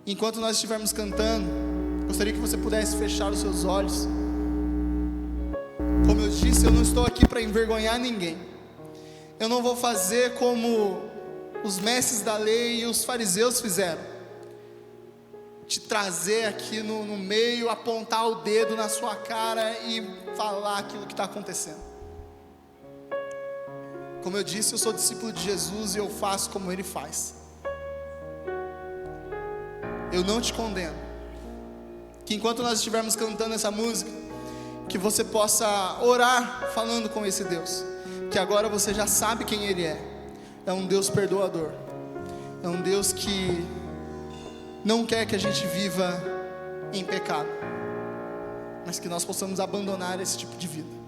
A: Enquanto nós estivermos cantando, gostaria que você pudesse fechar os seus olhos. Como eu disse, eu não estou aqui para envergonhar ninguém. Eu não vou fazer como os mestres da lei e os fariseus fizeram, te trazer aqui no meio, apontar o dedo na sua cara e falar aquilo que está acontecendo. Como eu disse, eu sou discípulo de Jesus e eu faço como Ele faz. Eu não te condeno. Que enquanto nós estivermos cantando essa música, que você possa orar falando com esse Deus, que agora você já sabe quem Ele é. É um Deus perdoador. É um Deus que não quer que a gente viva em pecado, mas que nós possamos abandonar esse tipo de vida.